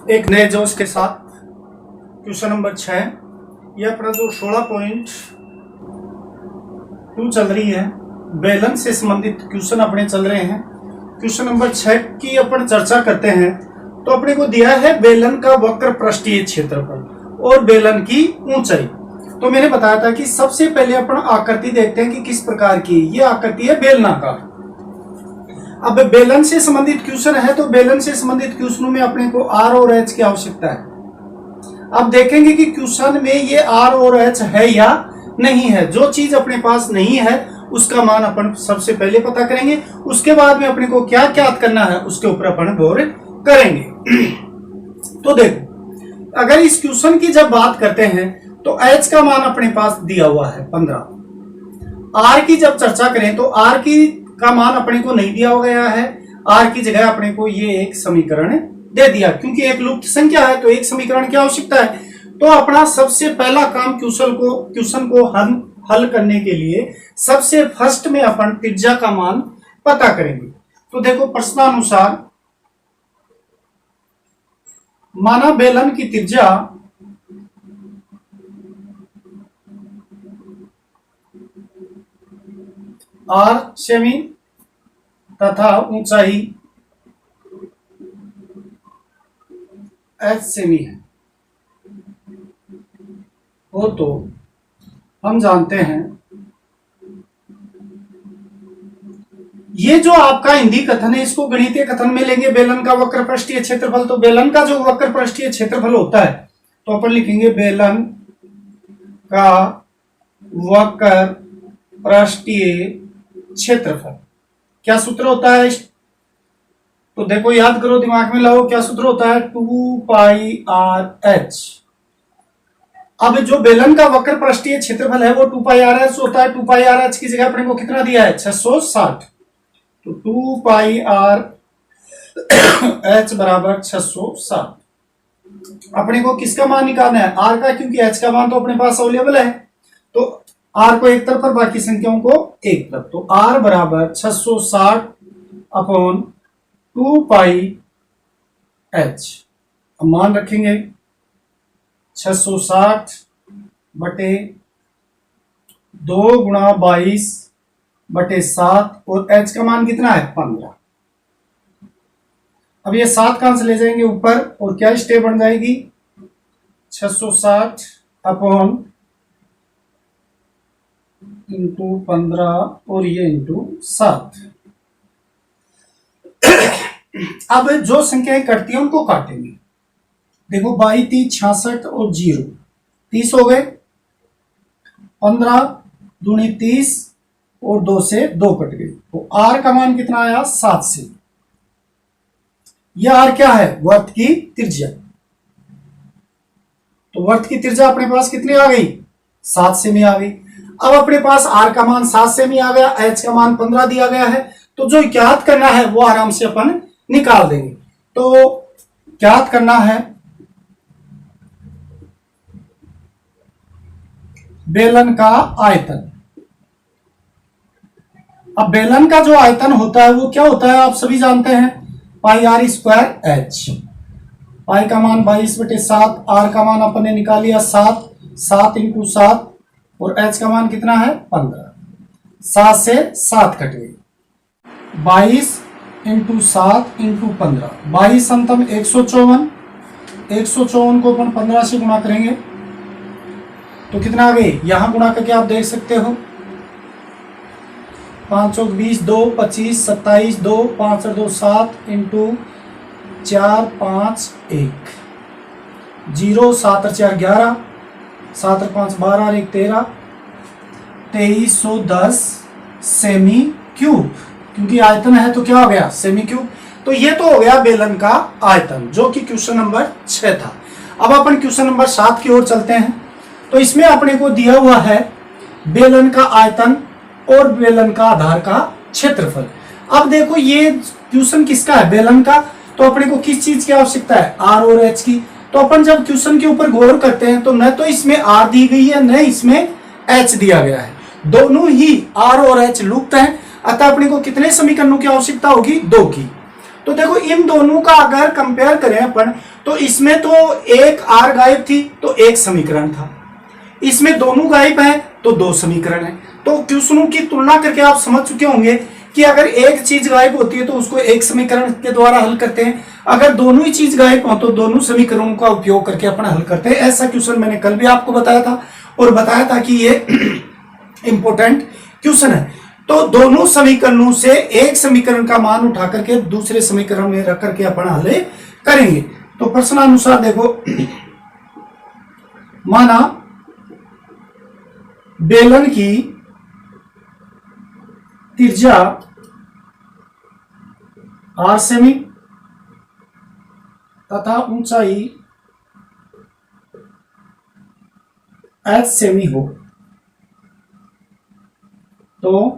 एक नए जोश के साथ क्वेश्चन नंबर 6, यह अपना जो 16.2 चल रही है बेलन से संबंधित क्वेश्चन अपने चल रहे हैं। क्वेश्चन नंबर 6 की अपन चर्चा करते हैं। तो अपने को दिया है बेलन का वक्र पृष्ठीय क्षेत्रफल और बेलन की ऊंचाई। तो मैंने बताया था कि सबसे पहले अपन आकृति देखते हैं कि किस प्रकार की ये आकृति है, बेलनाकार। अब बेलन से संबंधित क्वेश्चन है तो बेलन से संबंधित क्वेश्चनों में अपने को आर और एच की आवश्यकता है। अब देखेंगे कि क्वेश्चन में ये आर और एच है या नहीं है। जो चीज अपने पास नहीं है उसका मान अपन सबसे पहले पता करेंगे, उसके बाद में अपने को क्या क्या करना है उसके ऊपर अपन गौर करेंगे। तो देखो, अगर इस क्वेश्चन की जब बात करते हैं तो एच का मान अपने पास दिया हुआ है 15। आर की जब चर्चा करें तो आर की का मान अपने को नहीं दिया गया है। आर की जगह अपने को ये एक समीकरण दे दिया, क्योंकि एक लुप्त संख्या है तो एक समीकरण की आवश्यकता है। तो अपना सबसे पहला काम क्वेश्चन को हल करने के लिए सबसे फर्स्ट में अपन त्रिज्या का मान पता करेंगे। तो देखो, प्रश्नानुसार माना बेलन की त्रिज्या आर सेमी तथा ऊंचाई एच सेमी है। वो तो हम जानते हैं ये जो आपका हिंदी कथन है इसको गणितीय कथन में लेंगे। बेलन का वक्र पृष्ठीय क्षेत्रफल, तो बेलन का जो वक्र पृष्ठीय क्षेत्रफल होता है तो अपन लिखेंगे बेलन का वक्र पृष्ठीय क्षेत्रफल। क्या सूत्र होता है? तो देखो, याद करो, दिमाग में लाओ, क्या सूत्र होता है? 2 पाई आर एच। अब जो बेलन का वक्र पृष्ठीय क्षेत्रफल है वो 2 पाई आर एच होता है। 2 पाई आर एच की जगह अपने को कितना दिया है? 660। तो 2 पाई आर एच बराबर 660। अपने को किसका मान निकालना है? आर का, क्योंकि एच का मान तो अपने पास अवेलेबल है। तो आर को एक तरफ और बाकी संख्याओं को एक तरफ। तो आर बराबर 660 अपॉन 2 पाई एच। अब मान रखेंगे 660 बटे 2 गुणा 22 बटे 7 और एच का मान कितना है? 15। अब ये 7 कहां से ले जाएंगे ऊपर और क्या स्टेप बन जाएगी? 660 अपॉन इंटू 15 और ये इंटू 7। अब जो संख्याएं कटती है उनको काटेंगे। देखो, 22 3 66 और 0 30 हो गए। 15 दूनी 30 और 2 से 2 कट गई। तो आर का मान कितना आया? 7 से। यह आर क्या है? वृत्त की त्रिज्या। तो वृत्त की त्रिज्या अपने पास कितनी आ गई? 7 सेमी आ गई। अब अपने पास आर का मान 7 सेमी आ गया, एच का मान 15 दिया गया है। तो जो ज्ञात करना है वो आराम से अपन निकाल देंगे। तो ज्ञात करना है बेलन का आयतन। अब बेलन का जो आयतन होता है वो क्या होता है? आप सभी जानते हैं, पाई आर स्क्वायर एच। पाई का मान 22 बटे 7, आर का मान अपन ने निकाल लिया 7, 7 इंटू 7 और एच का मान कितना है? 15। 7 से 7 कट गई। 22 इंटू 7 इंटू 15, 22 अंतम 154। 154 को अपन 15 से गुणा करेंगे तो कितना आ गई? यहां गुणा करके आप देख सकते हो। 5 और 20 2 25 27 2 5 और 2 7 इंटू 4 5 1 0 7 और 4 11 7 और 5 12 और 1 13 2310 सेमी क्यूब। क्योंकि आयतन है तो क्या हो गया? Semi cube. तो ये तो हो गया बेलन का आयतन, जो कि क्वेश्चन नंबर 6 था। अब अपन क्वेश्चन नंबर 7 की ओर चलते हैं। तो इसमें अपने को दिया हुआ है बेलन का आयतन और बेलन का आधार का क्षेत्रफल। अब देखो, ये क्वेश्चन किसका है? बेलन का। तो अपने को किस चीज की आवश्यकता है? आर और एच की। तो अपन जब क्वेश्चन के ऊपर गौर करते हैं तो न तो इसमें आर दी गई है न इसमें एच दिया गया है। दोनों ही आर और एच लुप्त हैं। अतः अपने को कितने समीकरणों की आवश्यकता होगी? 2 की। तो देखो, इन दोनों का अगर कंपेयर करें अपन तो इसमें तो एक आर गायब थी तो एक समीकरण था, इसमें दोनों गायब हैं तो दो समीकरण हैं। तो क्वेश्चनों की तुलना करके आप समझ चुके होंगे कि अगर एक चीज गायब होती है तो उसको एक समीकरण के द्वारा हल करते हैं, अगर दोनों ही चीज गायब हो तो दोनों समीकरणों का उपयोग करके अपन हल करते हैं। ऐसा क्वेश्चन मैंने कल भी आपको बताया था और बताया था कि ये इंपॉर्टेंट क्वेश्चन है। तो दोनों समीकरणों से एक समीकरण का मान उठा करके दूसरे समीकरण में रख करके अपन हल करेंगे। तो प्रश्नानुसार देखो, माना बेलन की त्रिज्या r सेमी तथा ऊंचाई h सेमी हो, तो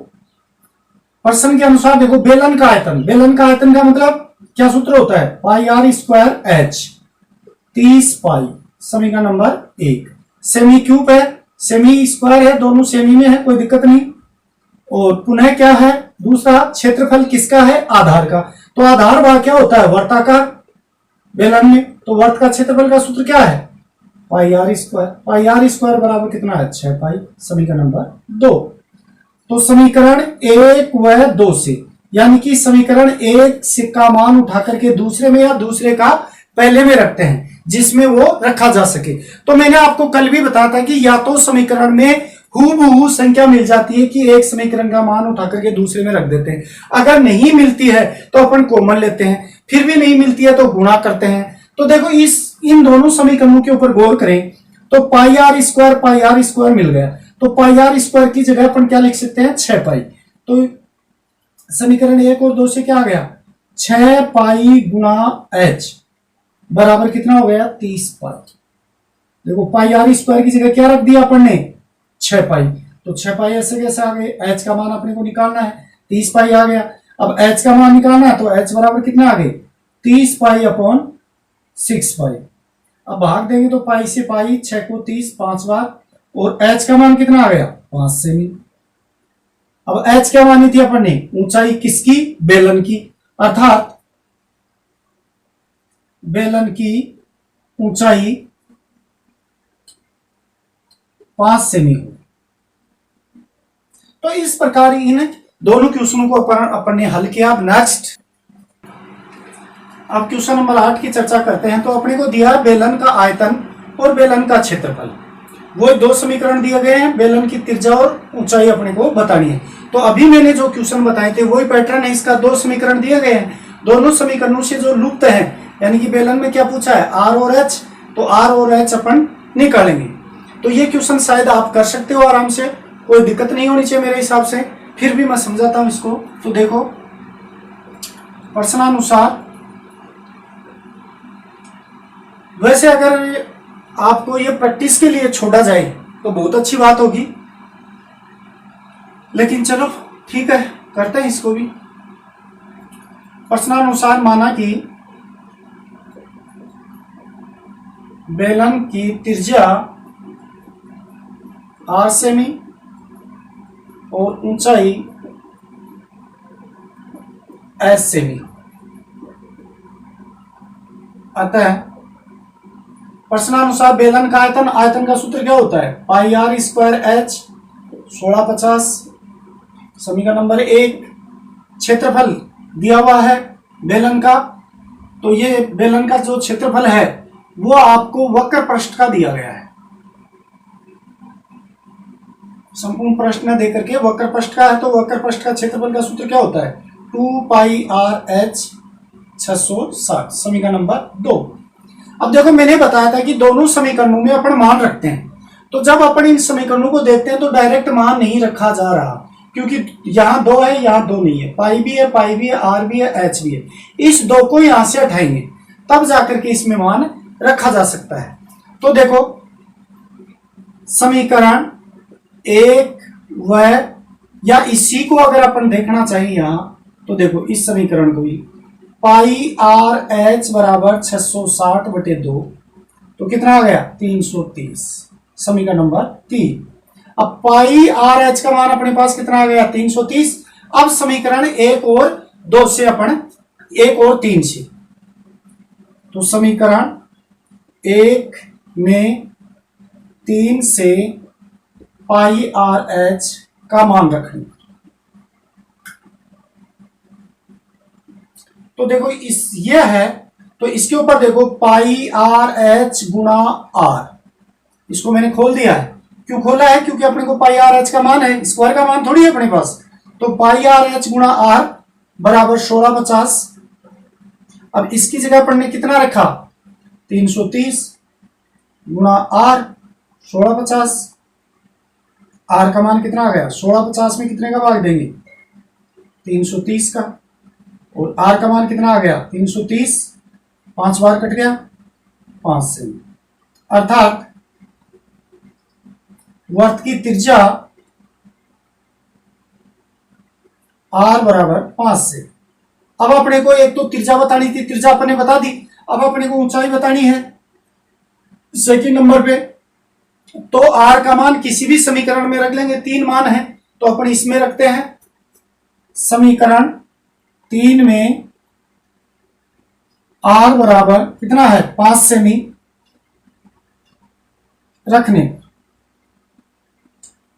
प्रश्न के अनुसार देखो बेलन का आयतन, बेलन का आयतन का मतलब क्या सूत्र होता है, पाई आर स्क्वायर एच, 30 पाई, समीकरण नंबर 1। सेमी क्यूब है, सेमी स्क्वायर है, दोनों सेमी में है, कोई दिक्कत नहीं। और पुनः क्या है दूसरा, क्षेत्रफल किसका है, आधार का। तो आधार भाग क्या होता है, वर्ताकार बेलन में, तो वर्त का क्षेत्रफल का सूत्र क्या है, pi r square. Pi r square बराबर कितना है, 6 पाई, समीकरण नंबर 2। तो समीकरण 1 व 2 से, यानी कि समीकरण 1 से का मान उठा करके दूसरे में या दूसरे का पहले में रखते हैं जिसमें वो रखा जा सके। तो मैंने आपको कल भी बताया था कि या तो समीकरण में हूबहू संख्या मिल जाती है कि एक समीकरण का मान उठा करके दूसरे में रख देते हैं, अगर नहीं मिलती है तो अपन कॉमन लेते हैं, फिर भी नहीं मिलती है तो गुणा करते हैं। तो देखो इन दोनों समीकरणों के ऊपर गौर करें तो पाई आर स्क्वायर मिल गया, तो पाई आर स्क्वायर की जगह अपन क्या लिख सकते हैं, 6 पाई। तो समीकरण 1 और 2 से क्या आ गया, 6 पाई गुणा एच बराबर कितना हो गया, 30 पाई। देखो पाई आर स्क्वायर की जगह क्या रख दिया अपन ने, 6 पाई। तो 6 पाई ऐसे कैसे आ गए, एच का मान अपने को निकालना है, 30 पाई आ गया। अब एच का मान निकालना है तो एच बराबर कितना आ गए, 30 पाई अपॉन 6 पाई। अब भाग देंगे तो पाई से पाई, 6 को 30 5 बार, और एच का मान कितना आ गया, 5 सेमी। अब एच क्या मानी थी अपन ने, ऊंचाई किसकी, बेलन की, अर्थात बेलन की ऊंचाई 5 सेमी हो। तो इस प्रकार इन दोनों क्वेश्चनों को अपन ने हल किया। अब नेक्स्ट, अब क्वेश्चन नंबर 8 की चर्चा करते हैं। तो अपने को दिया बेलन का आयतन और बेलन का क्षेत्रफल, वो दो समीकरण दिए गए हैं, बेलन की त्रिज्या और ऊंचाई अपने को बतानी है। तो अभी मैंने जो क्वेश्चन बताए थे वही पैटर्न है, इसका दो समीकरण दिए गए हैं, दोनों समीकरणों से जो लुप्त है, यानी कि बेलन में क्या पूछा है, आर और एच, तो आर और एच अपन निकालेंगे। तो ये क्वेश्चन शायद आप कर सकते हो आराम से, कोई दिक्कत नहीं होनी चाहिए मेरे हिसाब से, फिर भी मैं समझाता हूं इसको। तो देखो प्रश्नानुसार, वैसे अगर आपको ये प्रैक्टिस के लिए छोड़ा जाए तो बहुत अच्छी बात होगी, लेकिन चलो ठीक है करते हैं इसको भी। प्रश्नानुसार माना कि बेलन की त्रिज्या r सेमी और ऊंचाई s सेमी, अतः प्रश्नानुसार बेलन का आयतन, आयतन का सूत्र क्या होता है, पाई आर स्क्वायर एच 1650, समीकरण नंबर 1। क्षेत्रफल दिया हुआ है बेलन का, तो ये बेलन का जो क्षेत्रफल है वो आपको वक्र पृष्ठ का दिया गया है, संपूर्ण प्रश्न दे करके वक्र पृष्ठ का है। तो वक्र पृष्ठ का क्षेत्रफल का सूत्र क्या होता है, 2 पाई आर एच 660, समीकरण नंबर 2। अब देखो मैंने बताया था कि दोनों समीकरणों में अपन मान रखते हैं, तो जब अपन इन समीकरणों को देखते हैं तो डायरेक्ट मान नहीं रखा जा रहा, क्योंकि यहाँ 2 है यहाँ 2 नहीं है, पाई भी है, आर भी है, एच भी है, इस 2 को यहां से हटाएंगे तब जाकर के इसमें मान रखा जा सकता है। तो देखो समीकरण 1 व, या इसी को अगर अपन देखना चाहिए यहां, तो देखो इस समीकरण को भी, पाई आर एच बराबर 660 बटे 2, तो कितना आ गया 330, समीकरण नंबर 3। अब पाई आर एच का मान अपने पास कितना आ गया 330। अब समीकरण 1 और 2 से अपन 1 और 3 से, तो समीकरण 1 में 3 से पाई आर एच का मान रखें। तो देखो ये है, तो इसके ऊपर देखो पाई आर एच गुणा आर, इसको मैंने खोल दिया है। क्यों खोला है? क्योंकि अपने को पाई आर एच का मान है, स्क्वायर का मान थोड़ी है अपने पास। तो पाई आर एच गुणा आर बराबर 1650। अब इसकी जगह अपन ने कितना रखा? 330 गुणा आर 1650। आर का मान कितना आ गया? 1650 में कितने का भाग देंगे? 330 का। और आर का मान कितना आ गया? 330, 5 बार कट गया 5 से, अर्थात वर्त की त्रिज्या आर बराबर 5 से। अब अपने को एक तो त्रिज्या बतानी थी, त्रिज्या अपने बता दी। अब अपने को ऊंचाई बतानी है सेकंड नंबर पे। तो आर का मान किसी भी समीकरण में रख लेंगे, 3 मान है तो अपन इसमें रखते हैं। समीकरण 3 में आर बराबर कितना है? 5 सेमी रखने।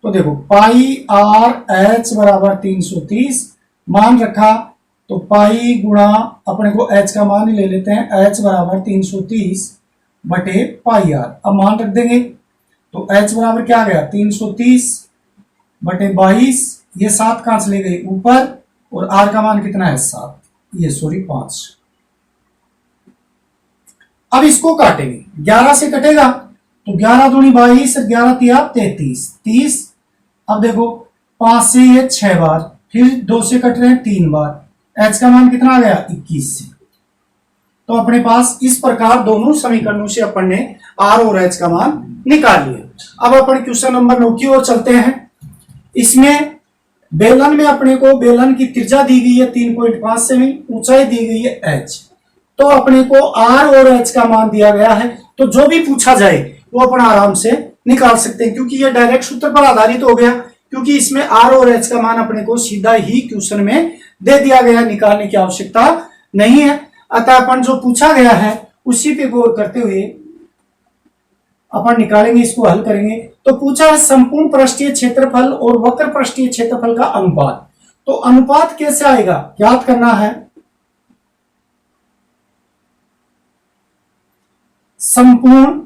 तो देखो पाई आर एच बराबर 330 मान रखा, तो पाई गुणा अपने को एच का मान ही ले लेते हैं, एच बराबर 330 बटे पाई आर। अब मान रख देंगे तो एच बराबर क्या आ गया? 330 बटे 22, ये 7 कहां चले गए? ऊपर। और आर का मान कितना है? 7, ये सॉरी 5। अब इसको काटेंगे, 11 से कटेगा तो 11 दूनी 22, 11 तिया 33, 30। अब देखो 5 से ये 6 बार, फिर 2 से कट रहे हैं 3 बार। एच का मान कितना आ गया? 21 से। तो अपने पास इस प्रकार दोनों समीकरणों से अपन ने आर और एच का मान निकाल लिया। अब अपन क्वेश्चन नंबर 9 की ओर चलते हैं। इसमें बेलन में अपने को बेलन की त्रिज्या दी गई है 3.5 सेमी, ऊंचाई दी गई है एच। तो अपने को आर और एच का मान दिया गया है, तो जो भी पूछा जाए वो अपन आराम से निकाल सकते हैं, क्योंकि ये डायरेक्ट सूत्र पर आधारित हो गया। क्योंकि इसमें आर और एच का मान अपने को सीधा ही क्वेश्चन में दे दिया गया, निकालने की आवश्यकता नहीं है। अतः अपन जो पूछा गया है उसी पे गौर करते हुए अपन निकालेंगे, इसको हल करेंगे। तो पूछा है संपूर्ण पृष्ठीय क्षेत्रफल और वक्र पृष्ठीय क्षेत्रफल का अनुपात। तो अनुपात कैसे आएगा याद करना है। संपूर्ण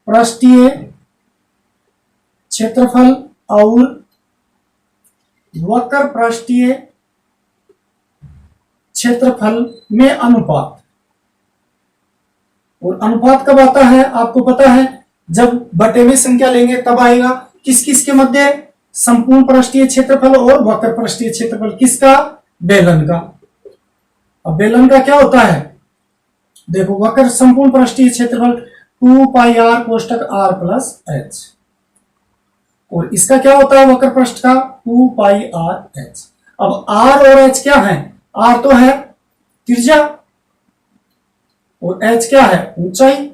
पृष्ठीय क्षेत्रफल और वक्र पृष्ठीय क्षेत्रफल में अनुपात। और अनुपात कब आता है आपको पता है, जब बटे में संख्या लेंगे तब आएगा। किस किस के मध्य? संपूर्ण पृष्ठीय क्षेत्रफल और वक्र पृष्ठीय क्षेत्रफल। किसका? बेलन का। अब बेलन का क्या होता है? देखो वक्र संपूर्ण पृष्ठीय क्षेत्रफल 2 पाई आर कोष्टक आर प्लस एच, और इसका क्या होता है वक्र पृष्ठ का? 2 पाई आर एच। अब आर और एच क्या है? आर तो है त्रिज्या और एच क्या है? ऊंचाई।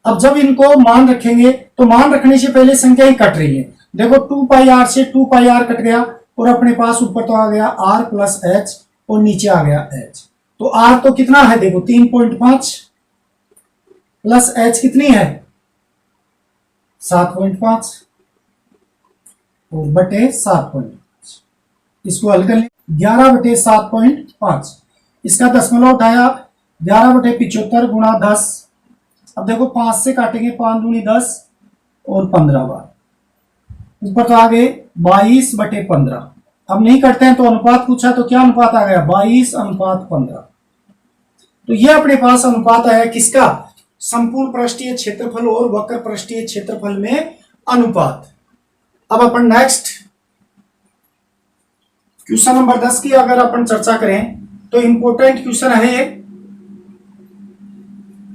अब जब इनको मान रखेंगे तो मान रखने से पहले संख्या ही कट रही है। देखो 2 पाई आर से 2 पाई आर कट गया और अपने पास ऊपर तो आ गया आर प्लस एच और नीचे आ गया एच। तो आर तो कितना है? देखो 3.5 प्लस एच कितनी है? 7.5 और बटे 7.5। इसको हल कर ले, 11 बटे 7.5। इसका दशमलव उठाया, 11 बटे 75 गुणा 10। अब देखो 5 से काटेंगे, 5 दूनी 10 और 15 बार। ऊपर तो आ गए 22 बटे 15। अब नहीं करते हैं तो अनुपात पूछा, तो क्या अनुपात आ गया? 22:15। तो ये अपने पास अनुपात आया किसका? संपूर्ण पृष्ठीय क्षेत्रफल और वक्र पृष्ठीय क्षेत्रफल में अनुपात। अब अपन नेक्स्ट क्वेश्चन नंबर 10 की अगर अपन चर्चा करें तो इंपॉर्टेंट क्वेश्चन है।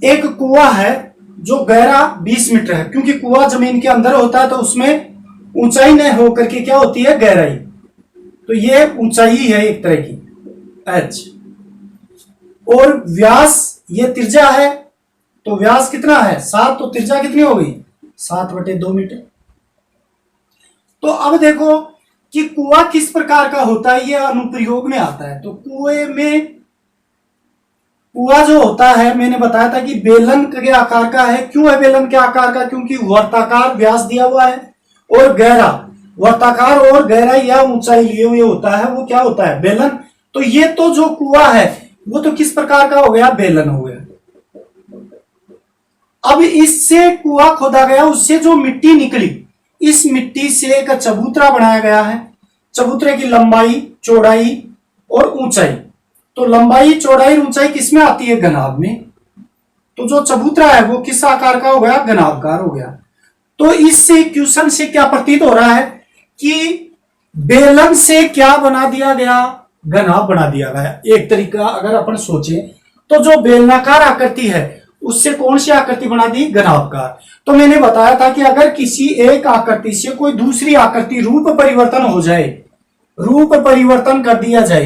एक कुआं है जो गहरा 20 मीटर है, क्योंकि कुआं जमीन के अंदर होता है तो उसमें ऊंचाई न होकर के क्या होती है? गहराई। तो ये ऊंचाई है एक तरह की h, और व्यास ये त्रिज्या है। तो व्यास कितना है? 7, तो त्रिज्या कितनी हो गई? 7 बटे 2 मीटर। तो अब देखो कि कुआं किस प्रकार का होता है, ये अनुप्रयोग में आता है। तो कुएं में कुआं जो होता है, मैंने बताया था कि बेलन के आकार का है। क्यों है बेलन के आकार का? क्योंकि वर्ताकार व्यास दिया हुआ है और गहरा, वर्ताकार और गहराई या ऊंचाई लिए हुए होता है, वो क्या होता है? बेलन। तो ये तो जो कुआं है वो तो किस प्रकार का हो गया? बेलन हो गया। अब इससे कुआं खोदा गया, उससे जो मिट्टी निकली, इस मिट्टी से एक चबूतरा बनाया गया है। चबूतरे की लंबाई, चौड़ाई और ऊंचाई, तो लंबाई, चौड़ाई, ऊंचाई किसमें आती है? घनाभ में। तो जो चबूतरा है वो किस आकार का हो गया? घनाभकार हो गया। तो इससे क्वेश्चन से क्या प्रतीत हो रहा है कि बेलन से क्या बना दिया गया? घनाभ बना दिया गया। एक तरीका अगर अपन सोचे तो जो बेलनाकार आकृति है उससे कौन सी आकृति बना दी? घनाभकार। तो मैंने बताया था कि अगर किसी एक आकृति से कोई दूसरी आकृति रूप परिवर्तन हो जाए, रूप परिवर्तन कर दिया जाए,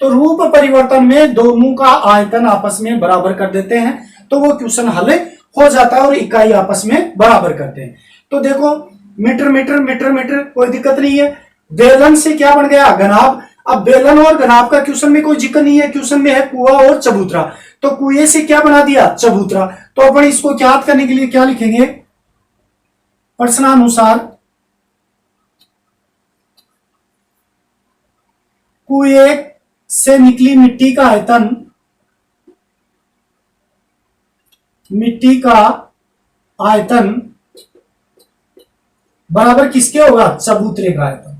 तो रूप परिवर्तन में दोनों का आयतन आपस में बराबर कर देते हैं, तो वो क्वेश्चन हल हो जाता है और इकाई आपस में बराबर करते हैं। तो देखो मीटर मीटर मीटर मीटर, कोई दिक्कत नहीं है। बेलन से क्या बन गया? घनाभ। अब बेलन और घनाभ का क्वेश्चन में कोई जिक्र नहीं है, क्वेश्चन में है कुआं और चबूतरा। तो कुएं से क्या बना दिया? चबूतरा। तो अपन इसको याद करने के लिए क्या लिखेंगे? प्रश्नानुसार कुएं से निकली मिट्टी का आयतन, मिट्टी का आयतन बराबर किसके होगा? चबूतरे का आयतन।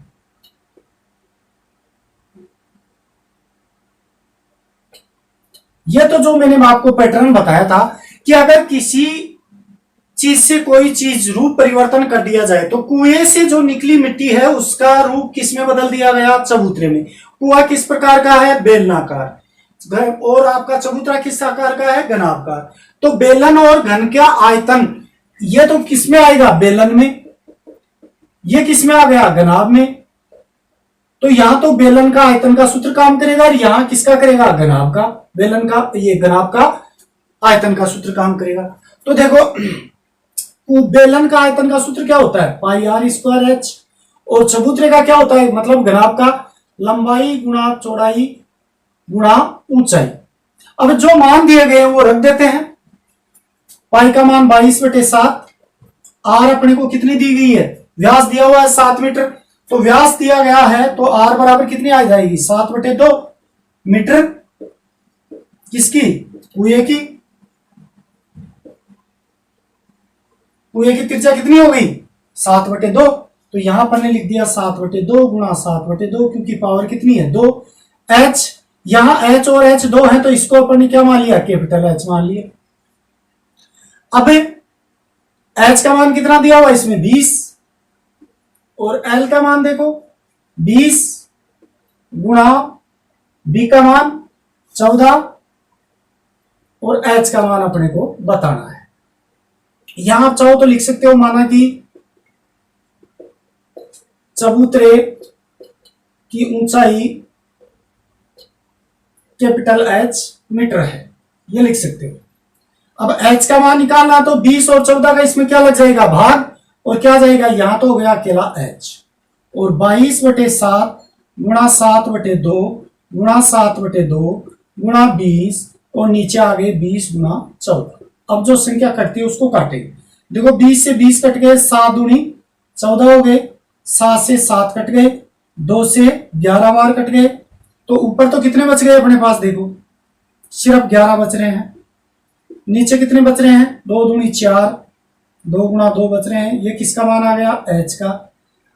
यह तो जो मैंने आपको पैटर्न बताया था कि अगर किसी चीज से कोई चीज रूप परिवर्तन कर दिया जाए, तो कुएं से जो निकली मिट्टी है उसका रूप किसमें बदल दिया गया? चबूतरे में। कुआं किस प्रकार का है? बेलनाकार। और आपका चबूतरा किस आकार का है? घनाभकार। तो बेलन और घन का आयतन, ये तो किसमें आएगा? बेलन में। ये किसमें आ गया? घनाभ में। तो यहां तो बेलन का आयतन का सूत्र काम करेगा और यहां किसका करेगा? घनाभ का। बेलन का, ये घनाभ का आयतन का सूत्र काम करेगा। तो देखो बेलन का आयतन का सूत्र क्या होता है? Pi r square H. और चबूतरे का क्या होता है? मतलब घनाभ का लंबाई गुणा चौड़ाई गुणा ऊंचाई। अब जो मान दिए गए वो रख देते हैं। पाई का मान 22/7। आर अपने को कितनी दी गई है? व्यास दिया हुआ है 7 मीटर। तो व्यास दिया गया है तो आर बराबर कितनी आ जाएगी? 7/2 मीटर। किसकी? कुएं की। कुएं की त्रिज्या कितनी हो गई? 7/2। तो यहां पर ने लिख दिया 7/2 गुणा 7/2, क्योंकि पावर कितनी है? 2। एच, यहां एच और एच 2 है तो इसको अपन ने क्या मान लिया? कैपिटल एच मान लिया। अब एच का मान कितना दिया हुआ इसमें? 20। और एल का मान देखो 20 गुणा बी का मान 14 और एच का मान अपने को बताना है। यहां आप चाहो तो लिख सकते हो, माना कि चबूतरे की ऊंचाई कैपिटल एच मीटर है, ये लिख सकते हो। अब एच का मान निकालना तो 20 और 14 का इसमें क्या लग जाएगा? भाग। और क्या जाएगा? यहां तो हो गया अकेला एच। और 22/7 गुणा 7/2 गुणा 7/2 गुणा 20 और नीचे आ गए 20 गुणा 14। अब जो संख्या कटती है उसको काटेंगे। देखो 20 से 20 कट गए, 7 दूनी 14 हो गए, 7 से 7 कट गए, 2 से 11 बार कट गए। तो ऊपर तो कितने बच गए अपने पास? देखो सिर्फ 11 बच रहे हैं। नीचे कितने बच रहे हैं? 2 दूनी 4, 2 गुणा 2 बच रहे हैं। ये किसका मान आ गया? एच का।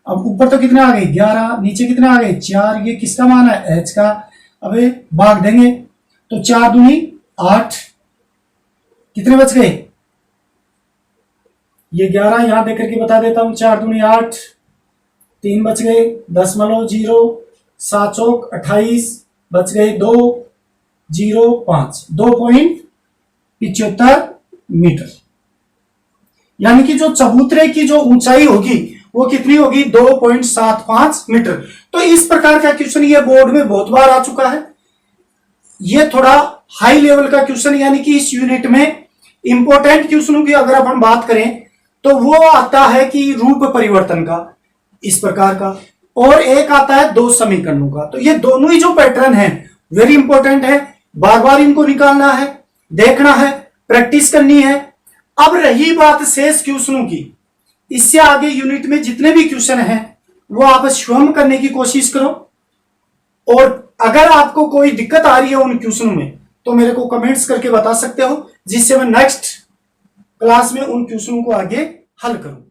अब ऊपर तो कितने आ गए? 11, नीचे कितने आ गए? 4, ये किसका मान है? एच का। अब भाग देंगे तो 4 दूनी 8, कितने बच गए? ये 11 यहां देकर के बता देता हूं। 4 दूनी 8, 3 बच गए, 0.0, 7 चौक 28 बच गए, 2 0 5, 2.75 मीटर। यानी कि जो चबूतरे की जो ऊंचाई होगी वो कितनी होगी? 2.75 मीटर। तो इस प्रकार का क्वेश्चन ये बोर्ड में बहुत बार आ चुका है। ये थोड़ा हाई लेवल का क्वेश्चन, यानी कि इस यूनिट में इंपॉर्टेंट क्वेश्चनों की अगर अपन बात करें तो वो आता है कि रूप परिवर्तन का, इस प्रकार का और एक आता है दो समीकरणों का। तो ये दोनों ही जो पैटर्न है वेरी इंपॉर्टेंट है, बार बार इनको निकालना है, देखना है, प्रैक्टिस करनी है। अब रही बात शेष क्वेश्चनों की, इससे आगे यूनिट में जितने भी क्वेश्चन हैं वो आप स्वयं करने की कोशिश करो, और अगर आपको कोई दिक्कत आ रही है उन क्वेश्चनों में तो मेरे को कमेंट्स करके बता सकते हो, जिससे मैं नेक्स्ट क्लास में उन क्वेश्चनों को आगे हल करूं।